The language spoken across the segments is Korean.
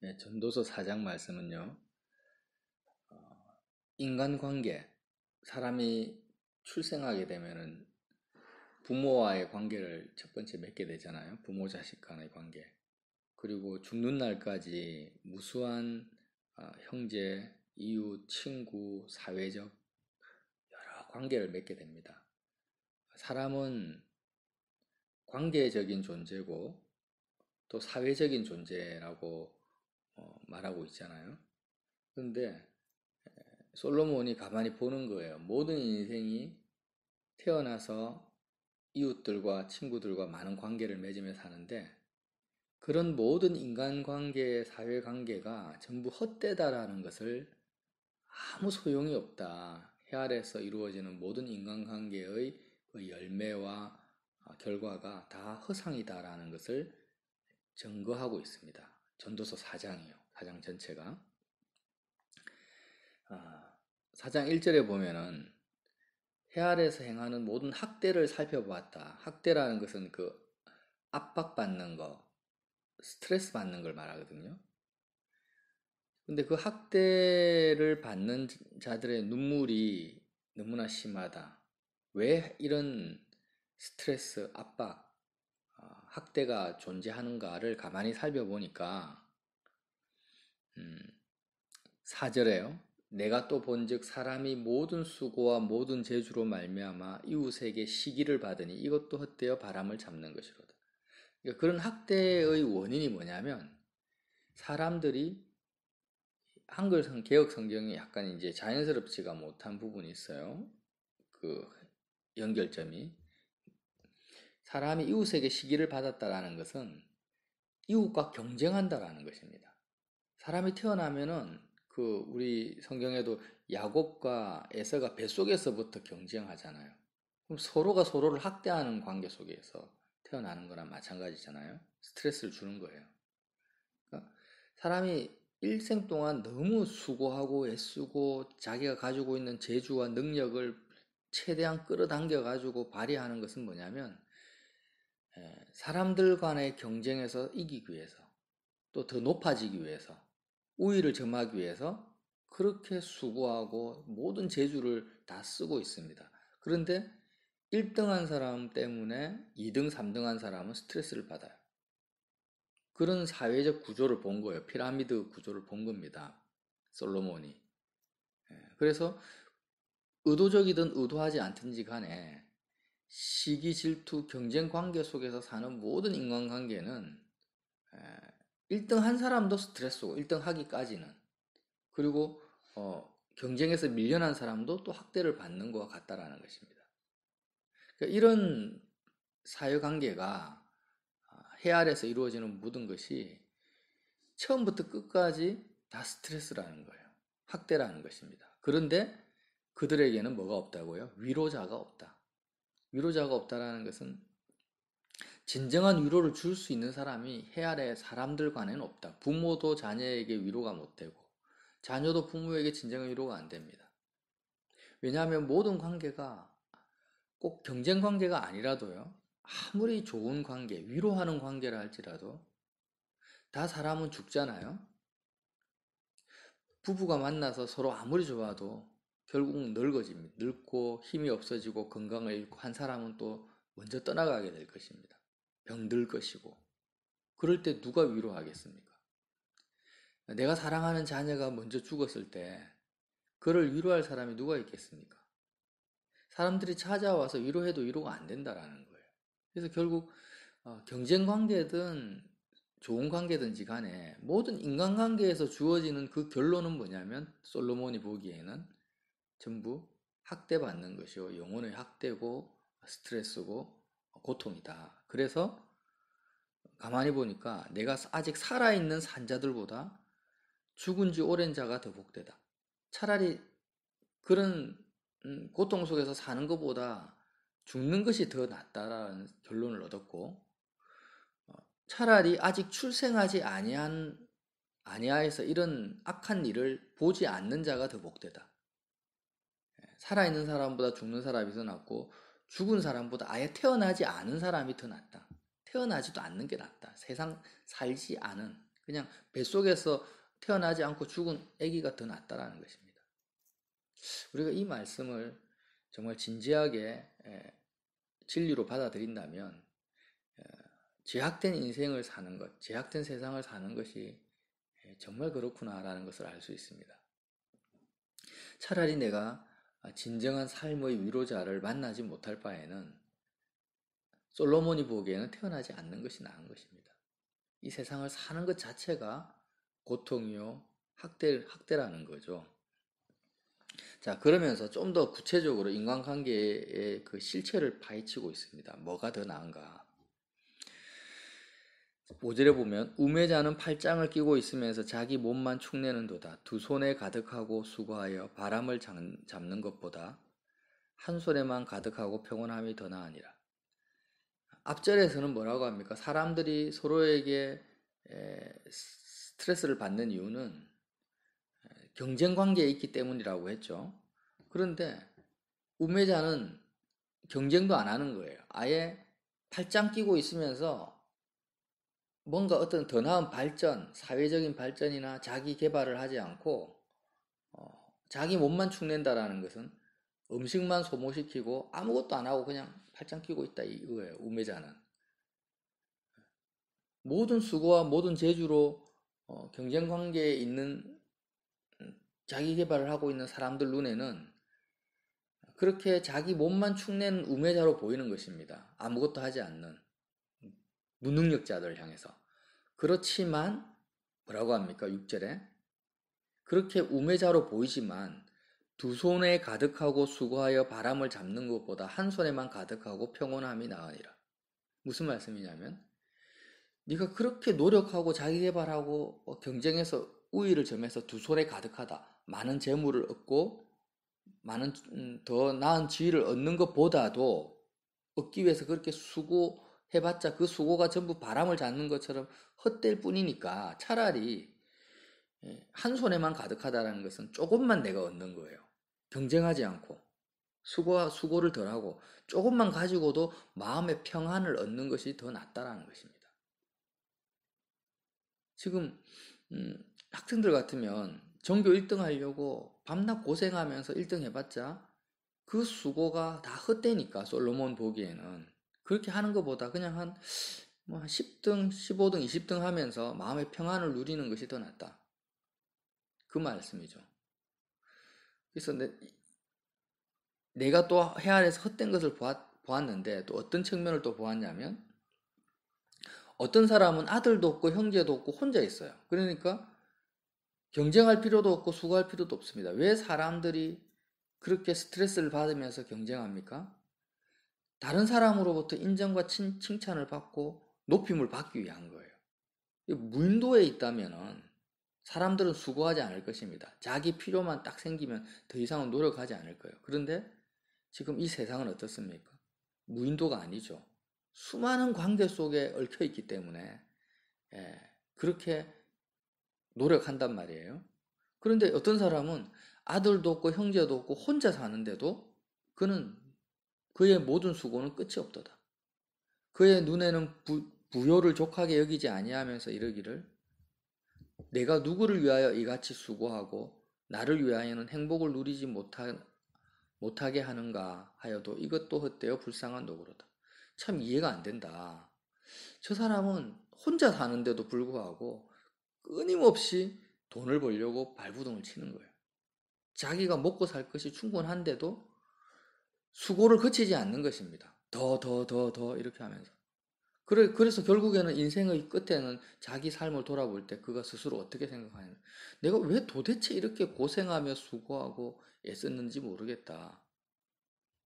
네, 전도서 4장 말씀은요, 인간관계, 사람이 출생하게 되면은 부모와의 관계를 첫 번째 맺게 되잖아요. 부모 자식 간의 관계. 그리고 죽는 날까지 무수한 형제, 이웃, 친구, 사회적 여러 관계를 맺게 됩니다. 사람은 관계적인 존재고 또 사회적인 존재라고 말하고 있잖아요. 그런데 솔로몬이 가만히 보는 거예요. 모든 인생이 태어나서 이웃들과 친구들과 많은 관계를 맺으며 사는데 그런 모든 인간관계, 사회관계가 전부 헛되다라는 것을 아무 소용이 없다. 해 아래에서 이루어지는 모든 인간관계의 그 열매와 결과가 다 허상이다라는 것을 증거하고 있습니다. 전도서 4장이요. 4장 전체가. 4장 1절에 보면은 해 아래에서 행하는 모든 학대를 살펴보았다. 학대라는 것은 그 압박받는 거, 스트레스 받는 걸 말하거든요. 근데 그 학대를 받는 자들의 눈물이 너무나 심하다. 왜 이런 스트레스, 압박, 학대가 존재하는가를 가만히 살펴보니까 4절에요. 내가 또 본즉 사람이 모든 수고와 모든 재주로 말미암아 이웃에게 시기를 받으니 이것도 헛되어 바람을 잡는 것이로다. 그러니까 그런 학대의 원인이 뭐냐면 사람들이 한글 개혁 성경이 약간 이제 자연스럽지가 못한 부분이 있어요. 그 연결점이 사람이 이웃에게 시기를 받았다라는 것은 이웃과 경쟁한다라는 것입니다. 사람이 태어나면은 그 우리 성경에도 야곱과 에서가 뱃속에서부터 경쟁하잖아요. 그럼 서로가 서로를 학대하는 관계 속에서 태어나는 거랑 마찬가지잖아요. 스트레스를 주는 거예요. 그러니까 사람이 일생 동안 너무 수고하고 애쓰고 자기가 가지고 있는 재주와 능력을 최대한 끌어당겨 가지고 발휘하는 것은 뭐냐면 사람들 간의 경쟁에서 이기기 위해서 또 더 높아지기 위해서 우위를 점하기 위해서 그렇게 수고하고 모든 재주를 다 쓰고 있습니다. 그런데 1등한 사람 때문에 2등, 3등한 사람은 스트레스를 받아요. 그런 사회적 구조를 본 거예요. 피라미드 구조를 본 겁니다. 솔로몬이. 그래서 의도적이든 의도하지 않든지 간에 시기, 질투, 경쟁 관계 속에서 사는 모든 인간관계는 1등 한 사람도 스트레스고 1등 하기까지는 그리고 경쟁에서 밀려난 사람도 또 학대를 받는 것과 같다라는 것입니다. 그러니까 이런 사회관계가 해 아래에서 이루어지는 모든 것이 처음부터 끝까지 다 스트레스라는 거예요. 학대라는 것입니다. 그런데 그들에게는 뭐가 없다고요? 위로자가 없다. 위로자가 없다라는 것은 진정한 위로를 줄 수 있는 사람이 해 아래 사람들 간에는 없다. 부모도 자녀에게 위로가 못 되고 자녀도 부모에게 진정한 위로가 안 됩니다. 왜냐하면 모든 관계가 꼭 경쟁 관계가 아니라도요. 아무리 좋은 관계, 위로하는 관계라 할지라도 다 사람은 죽잖아요. 부부가 만나서 서로 아무리 좋아도 결국 늙어집니다. 늙고 힘이 없어지고 건강을 잃고 한 사람은 또 먼저 떠나가게 될 것입니다. 병들 것이고. 그럴 때 누가 위로하겠습니까? 내가 사랑하는 자녀가 먼저 죽었을 때 그를 위로할 사람이 누가 있겠습니까? 사람들이 찾아와서 위로해도 위로가 안 된다라는 거예요. 그래서 결국 경쟁 관계든 좋은 관계든지 간에 모든 인간관계에서 주어지는 그 결론은 뭐냐면 솔로몬이 보기에는 전부 학대받는 것이요. 영혼의 학대고 스트레스고 고통이다. 그래서 가만히 보니까 내가 아직 살아있는 산자들보다 죽은 지 오랜 자가 더 복되다. 차라리 그런 고통 속에서 사는 것보다 죽는 것이 더 낫다라는 결론을 얻었고 차라리 아직 출생하지 아니하여서 이런 악한 일을 보지 않는 자가 더 복되다. 살아있는 사람보다 죽는 사람이 더 낫고 죽은 사람보다 아예 태어나지 않은 사람이 더 낫다. 태어나지도 않는 게 낫다. 세상 살지 않은 그냥 뱃속에서 태어나지 않고 죽은 아기가 더 낫다라는 것입니다. 우리가 이 말씀을 정말 진지하게 진리로 받아들인다면 제약된 인생을 사는 것, 제약된 세상을 사는 것이 정말 그렇구나라는 것을 알 수 있습니다. 차라리 내가 진정한 삶의 위로자를 만나지 못할 바에는 솔로몬이 보기에는 태어나지 않는 것이 나은 것입니다. 이 세상을 사는 것 자체가 고통이요, 학대라는 거죠. 자, 그러면서 좀 더 구체적으로 인간관계의 그 실체를 파헤치고 있습니다. 뭐가 더 나은가? 5절에 보면 우매자는 팔짱을 끼고 있으면서 자기 몸만 축내는도다. 두 손에 가득하고 수고하여 바람을 잡는 것보다 한 손에만 가득하고 평온함이 더 나으니라. 앞절에서는 뭐라고 합니까? 사람들이 서로에게 스트레스를 받는 이유는 경쟁 관계에 있기 때문이라고 했죠. 그런데 우매자는 경쟁도 안 하는 거예요. 아예 팔짱 끼고 있으면서 뭔가 어떤 더 나은 발전, 사회적인 발전이나 자기 개발을 하지 않고 자기 몸만 축낸다라는 것은 음식만 소모시키고 아무것도 안 하고 그냥 팔짱 끼고 있다 이거예요. 우매자는. 모든 수고와 모든 재주로 경쟁 관계에 있는 자기 개발을 하고 있는 사람들 눈에는 그렇게 자기 몸만 축내는 우매자로 보이는 것입니다. 아무것도 하지 않는 무능력자들 향해서. 그렇지만 뭐라고 합니까? 6절에 그렇게 우매자로 보이지만 두 손에 가득하고 수고하여 바람을 잡는 것보다 한 손에만 가득하고 평온함이 나으니라. 무슨 말씀이냐면 네가 그렇게 노력하고 자기 개발하고 경쟁해서 우위를 점해서 두 손에 가득하다. 많은 재물을 얻고 많은 더 나은 지위를 얻는 것보다도 얻기 위해서 그렇게 수고해봤자 그 수고가 전부 바람을 잡는 것처럼 헛될 뿐이니까 차라리 한 손에만 가득하다는 것은 조금만 내가 얻는 거예요. 경쟁하지 않고 수고를 덜하고 조금만 가지고도 마음의 평안을 얻는 것이 더 낫다라는 것입니다. 지금 학생들 같으면 전교 1등 하려고 밤낮 고생하면서 1등 해봤자 그 수고가 다 헛되니까 솔로몬 보기에는 그렇게 하는 것보다 그냥 한 10등, 15등, 20등 하면서 마음의 평안을 누리는 것이 더 낫다. 그 말씀이죠. 그래서 내가 또 해 아래서 헛된 것을 보았는데 또 어떤 측면을 또 보았냐면 어떤 사람은 아들도 없고 형제도 없고 혼자 있어요. 그러니까 경쟁할 필요도 없고 수고할 필요도 없습니다. 왜 사람들이 그렇게 스트레스를 받으면서 경쟁합니까? 다른 사람으로부터 인정과 칭찬을 받고 높임을 받기 위한 거예요. 무인도에 있다면 사람들은 수고하지 않을 것입니다. 자기 필요만 딱 생기면 더 이상은 노력하지 않을 거예요. 그런데 지금 이 세상은 어떻습니까? 무인도가 아니죠. 수많은 관계 속에 얽혀 있기 때문에 그렇게 노력한단 말이에요. 그런데 어떤 사람은 아들도 없고 형제도 없고 혼자 사는데도 그는 그의 모든 수고는 끝이 없도다. 그의 눈에는 부요를 족하게 여기지 아니하면서 이르기를 내가 누구를 위하여 이같이 수고하고 나를 위하여는 행복을 누리지 못하게 하는가 하여도 이것도 헛되어 불쌍한 노고로다. 참 이해가 안 된다. 저 사람은 혼자 사는데도 불구하고 끊임없이 돈을 벌려고 발부동을 치는 거예요. 자기가 먹고 살 것이 충분한데도 수고를 거치지 않는 것입니다. 더 이렇게 하면서. 그래서 결국에는 인생의 끝에는 자기 삶을 돌아볼 때 그가 스스로 어떻게 생각하냐면 내가 왜 도대체 이렇게 고생하며 수고하고 애썼는지 모르겠다.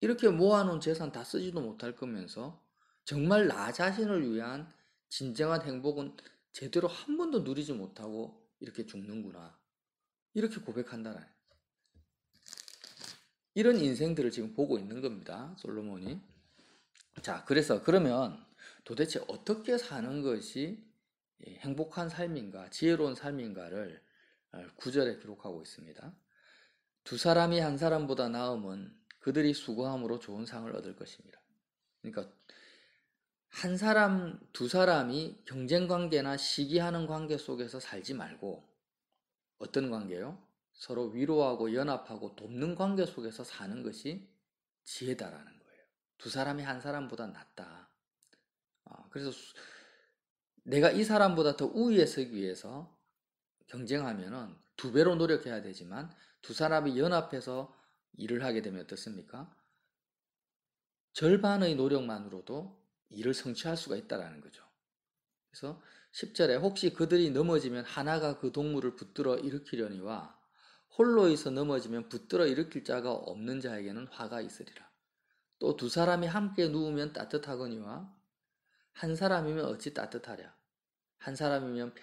이렇게 모아놓은 재산 다 쓰지도 못할 거면서 정말 나 자신을 위한 진정한 행복은 제대로 한 번도 누리지 못하고 이렇게 죽는구나. 이렇게 고백한다는 이런 인생들을 지금 보고 있는 겁니다. 솔로몬이. 자, 그러면 도대체 어떻게 사는 것이 행복한 삶인가, 지혜로운 삶인가를 9절에 기록하고 있습니다. 두 사람이 한 사람보다 나음은 그들이 수고함으로 좋은 상을 얻을 것입니다. 그러니까 한 사람, 두 사람이 경쟁 관계나 시기하는 관계 속에서 살지 말고 어떤 관계요? 서로 위로하고 연합하고 돕는 관계 속에서 사는 것이 지혜다라는 거예요. 두 사람이 한 사람보다 낫다. 그래서 내가 이 사람보다 더 우위에 서기 위해서 경쟁하면은 두 배로 노력해야 되지만 두 사람이 연합해서 일을 하게 되면 어떻습니까? 절반의 노력만으로도 일을 성취할 수가 있다는 거죠. 그래서 10절에 혹시 그들이 넘어지면 하나가 그 동물을 붙들어 일으키려니와 홀로에서 넘어지면 붙들어 일으킬 자가 없는 자에게는 화가 있으리라. 또 두 사람이 함께 누우면 따뜻하거니와 한 사람이면 어찌 따뜻하랴. 한 사람이면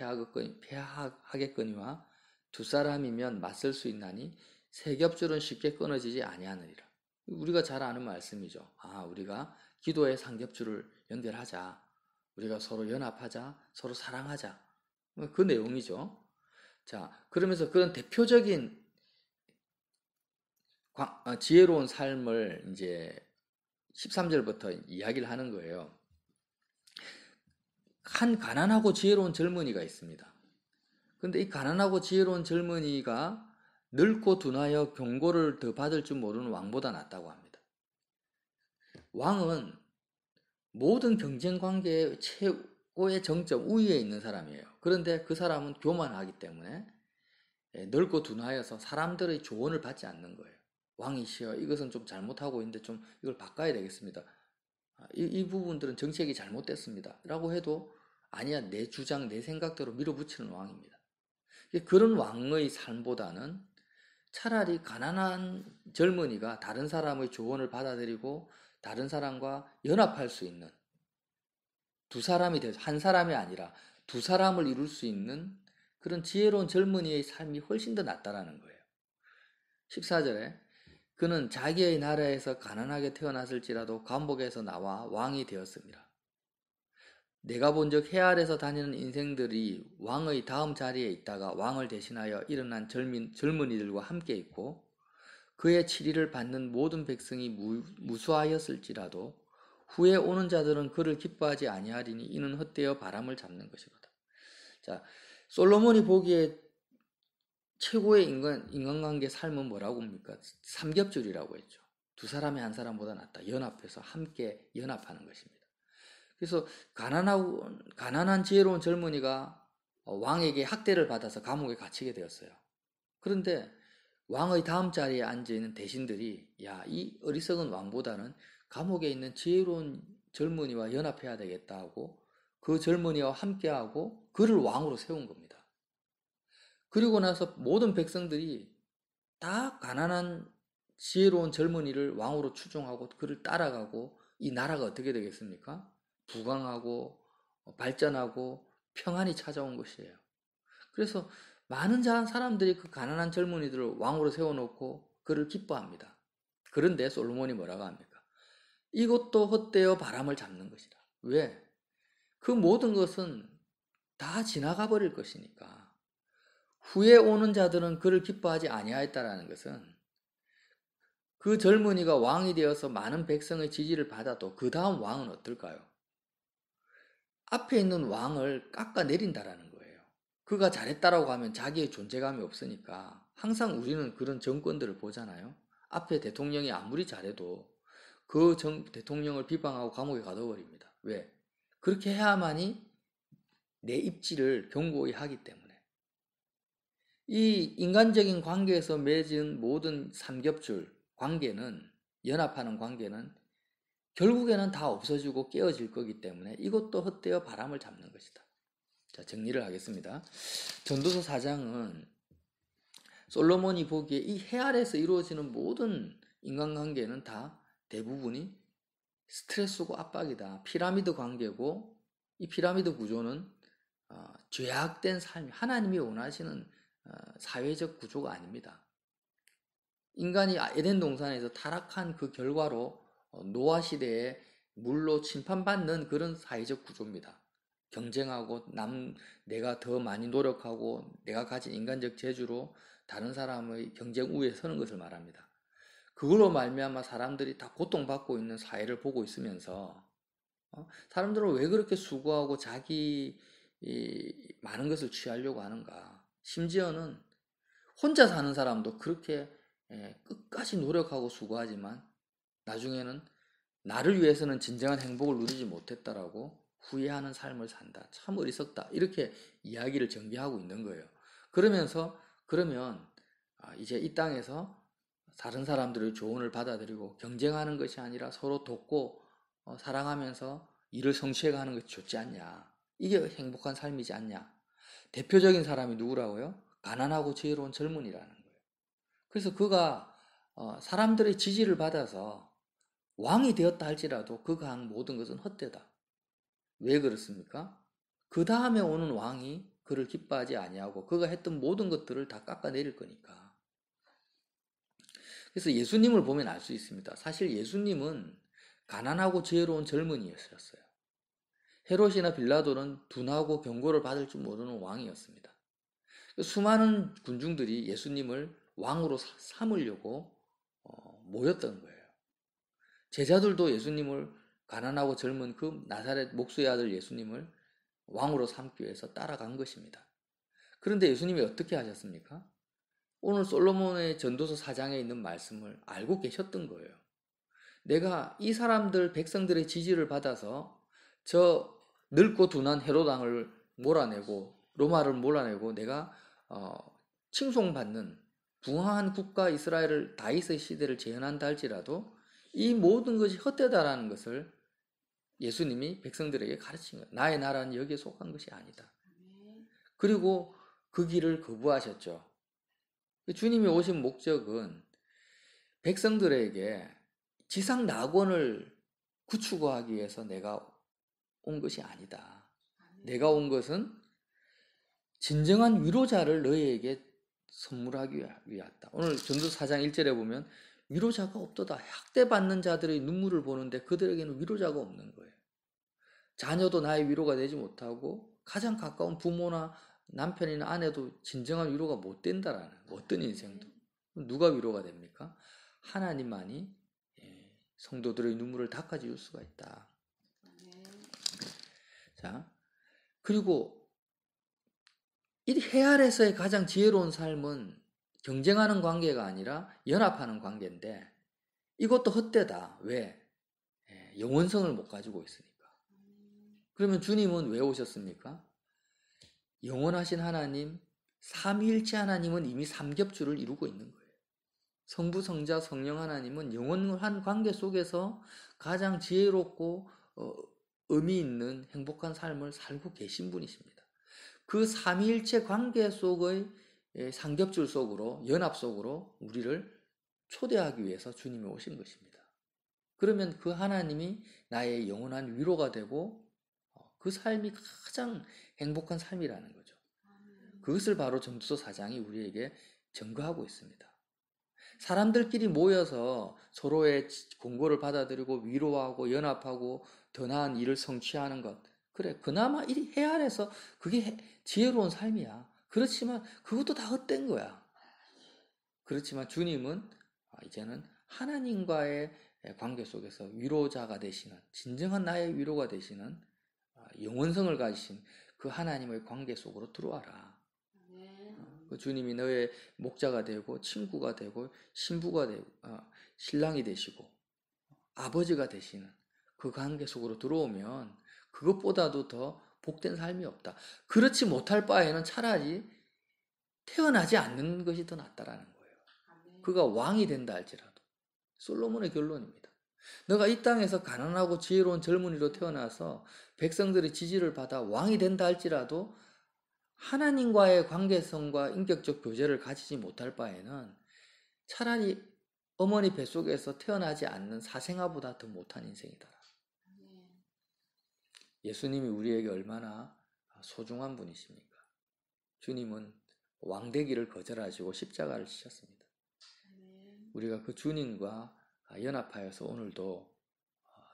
패하겠거니와 두 사람이면 맞설 수 있나니 세 겹줄은 쉽게 끊어지지 아니하느니라. 우리가 잘 아는 말씀이죠. 우리가 기도의 삼겹줄을 연결하자. 우리가 서로 연합하자. 서로 사랑하자. 그 내용이죠. 자, 그러면서 그런 대표적인 지혜로운 삶을 이제 13절부터 이야기를 하는 거예요. 한 가난하고 지혜로운 젊은이가 있습니다. 근데 이 가난하고 지혜로운 젊은이가 늙고 둔하여 경고를 더 받을 줄 모르는 왕보다 낫다고 합니다. 왕은 모든 경쟁 관계의 최고의 정점 우위에 있는 사람이에요. 그런데 그 사람은 교만하기 때문에 늙고 둔하여서 사람들의 조언을 받지 않는 거예요. 왕이시여, 이것은 좀 잘못하고 있는데 좀 이걸 바꿔야 되겠습니다. 이 부분들은 정책이 잘못됐습니다. 라고 해도 아니야, 내 주장, 내 생각대로 밀어붙이는 왕입니다. 그런 왕의 삶보다는 차라리 가난한 젊은이가 다른 사람의 조언을 받아들이고 다른 사람과 연합할 수 있는 두 사람이 돼서 한 사람이 아니라 두 사람을 이룰 수 있는 그런 지혜로운 젊은이의 삶이 훨씬 더 낫다라는 거예요. 14절에 그는 자기의 나라에서 가난하게 태어났을지라도 감옥에서 나와 왕이 되었습니다. 내가 본 적 해 아래서 다니는 인생들이 왕의 다음 자리에 있다가 왕을 대신하여 일어난 젊은이들과 함께 있고 그의 치리를 받는 모든 백성이 무수하였을지라도 후에 오는 자들은 그를 기뻐하지 아니하리니 이는 헛되어 바람을 잡는 것이로다. 자, 솔로몬이 보기에 최고의 인간관계 삶은 뭐라고 합니까? 삼겹줄이라고 했죠. 두 사람이 한 사람보다 낫다. 연합해서 함께 연합하는 것입니다. 그래서 가난한 지혜로운 젊은이가 왕에게 학대를 받아서 감옥에 갇히게 되었어요. 그런데 왕의 다음 자리에 앉아있는 대신들이 이 어리석은 왕보다는 감옥에 있는 지혜로운 젊은이와 연합해야 되겠다 하고 그 젊은이와 함께하고 그를 왕으로 세운 겁니다. 그리고 나서 모든 백성들이 다 가난한 지혜로운 젊은이를 왕으로 추종하고 그를 따라가고 이 나라가 어떻게 되겠습니까? 부강하고 발전하고 평안이 찾아온 것이에요. 그래서 많은 사람들이 그 가난한 젊은이들을 왕으로 세워놓고 그를 기뻐합니다. 그런데 솔로몬이 뭐라고 합니까? 이것도 헛되어 바람을 잡는 것이다. 왜? 그 모든 것은 다 지나가 버릴 것이니까. 후에 오는 자들은 그를 기뻐하지 아니하였다라는 것은 그 젊은이가 왕이 되어서 많은 백성의 지지를 받아도 그 다음 왕은 어떨까요? 앞에 있는 왕을 깎아내린다라는 거예요. 그가 잘했다라고 하면 자기의 존재감이 없으니까 항상 우리는 그런 정권들을 보잖아요. 앞에 대통령이 아무리 잘해도 그 대통령을 비방하고 감옥에 가둬버립니다. 왜? 그렇게 해야만이 내 입지를 견고히 하기 때문에. 이 인간적인 관계에서 맺은 모든 삼겹줄 관계는, 연합하는 관계는 결국에는 다 없어지고 깨어질 거기 때문에 이것도 헛되어 바람을 잡는 것이다. 자, 정리를 하겠습니다. 전도서 4장은 솔로몬이 보기에 이 해 아래에서 이루어지는 모든 인간관계는 다 대부분이 스트레스고 압박이다. 피라미드 관계고 이 피라미드 구조는 죄악된 삶, 하나님이 원하시는 사회적 구조가 아닙니다. 인간이 에덴 동산에서 타락한 그 결과로 노아 시대에 물로 침판받는 그런 사회적 구조입니다. 경쟁하고 내가 더 많이 노력하고 내가 가진 인간적 재주로 다른 사람의 경쟁 우위에 서는 것을 말합니다. 그걸로 말미암아 사람들이 다 고통받고 있는 사회를 보고 있으면서 사람들은 왜 그렇게 수고하고 자기 많은 것을 취하려고 하는가? 심지어는 혼자 사는 사람도 그렇게 끝까지 노력하고 수고하지만 나중에는 나를 위해서는 진정한 행복을 누리지 못했다라고 후회하는 삶을 산다. 참 어리석다. 이렇게 이야기를 전개하고 있는 거예요. 그러면 이제 이 땅에서 다른 사람들의 조언을 받아들이고 경쟁하는 것이 아니라 서로 돕고 사랑하면서 일을 성취해가는 것이 좋지 않냐. 이게 행복한 삶이지 않냐. 대표적인 사람이 누구라고요? 가난하고 지혜로운 젊은이라는 거예요. 그래서 그가 사람들의 지지를 받아서 왕이 되었다 할지라도 그가 한 모든 것은 헛되다. 왜 그렇습니까? 그 다음에 오는 왕이 그를 기뻐하지 아니하고 그가 했던 모든 것들을 다 깎아내릴 거니까. 그래서 예수님을 보면 알 수 있습니다. 사실 예수님은 가난하고 지혜로운 젊은이였어요. 헤롯이나 빌라도는 둔하고 경고를 받을 줄 모르는 왕이었습니다. 수많은 군중들이 예수님을 왕으로 삼으려고 모였던 거예요. 제자들도 예수님을 가난하고 젊은 그 나사렛 목수의 아들 예수님을 왕으로 삼기 위해서 따라간 것입니다. 그런데 예수님이 어떻게 하셨습니까? 오늘 솔로몬의 전도서 4장에 있는 말씀을 알고 계셨던 거예요. 내가 이 사람들 백성들의 지지를 받아서 저 늙고 둔한 헤롯 왕을 몰아내고 로마를 몰아내고 내가 칭송받는 부강한 국가 이스라엘을 다윗의 시대를 재현한다 할지라도 이 모든 것이 헛되다라는 것을 예수님이 백성들에게 가르친 거예요. 나의 나라는 여기에 속한 것이 아니다. 그리고 그 길을 거부하셨죠. 주님이 오신 목적은 백성들에게 지상 낙원을 구축하기 위해서 내가 온 것이 아니다. 내가 온 것은 진정한 위로자를 너희에게 선물하기 위하다. 오늘 전도서 4장 1절에 보면 위로자가 없도다. 학대받는 자들의 눈물을 보는데 그들에게는 위로자가 없는 거예요. 자녀도 나의 위로가 되지 못하고 가장 가까운 부모나 남편이나 아내도 진정한 위로가 못 된다라는 어떤 인생도. 누가 위로가 됩니까? 하나님만이 성도들의 눈물을 닦아줄 수가 있다. 자, 그리고 이 해아래서의 가장 지혜로운 삶은 경쟁하는 관계가 아니라 연합하는 관계인데 이것도 헛되다. 왜? 영원성을 못 가지고 있으니까. 그러면 주님은 왜 오셨습니까? 영원하신 하나님, 삼위일체 하나님은 이미 삼겹줄을 이루고 있는 거예요. 성부, 성자, 성령 하나님은 영원한 관계 속에서 가장 지혜롭고 의미 있는 행복한 삶을 살고 계신 분이십니다. 그 삼위일체 관계 속의 삼겹줄 속으로 연합 속으로 우리를 초대하기 위해서 주님이 오신 것입니다. 그러면 그 하나님이 나의 영원한 위로가 되고 그 삶이 가장 행복한 삶이라는 거죠. 그것을 바로 전도서 4장이 우리에게 증거하고 있습니다. 사람들끼리 모여서 서로의 공고를 받아들이고 위로하고 연합하고 더 나은 일을 성취하는 것. 그래, 그나마 이 해 아래서 그게 지혜로운 삶이야. 그렇지만 그것도 다 헛된 거야. 그렇지만 주님은 이제는 하나님과의 관계 속에서 위로자가 되시는, 진정한 나의 위로가 되시는 영원성을 가지신 그 하나님의 관계 속으로 들어와라. 그 주님이 너의 목자가 되고 친구가 되고 신부가 되고 신랑이 되시고 아버지가 되시는 그 관계 속으로 들어오면 그것보다도 더 복된 삶이 없다. 그렇지 못할 바에는 차라리 태어나지 않는 것이 더 낫다라는 거예요. 그가 왕이 된다 할지라도. 솔로몬의 결론입니다. 너가 이 땅에서 가난하고 지혜로운 젊은이로 태어나서 백성들의 지지를 받아 왕이 된다 할지라도 하나님과의 관계성과 인격적 교제를 가지지 못할 바에는 차라리 어머니 뱃속에서 태어나지 않는 사생아보다 더 못한 인생이다. 예수님이 우리에게 얼마나 소중한 분이십니까? 주님은 왕되기를 거절하시고 십자가를 지셨습니다. 우리가 그 주님과 연합하여서 오늘도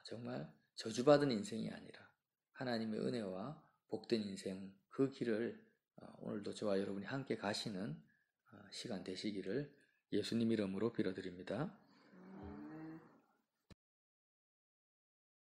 정말 저주받은 인생이 아니라 하나님의 은혜와 복된 인생 그 길을 오늘도 저와 여러분이 함께 가시는 시간 되시기를 예수님 이름으로 빌어드립니다.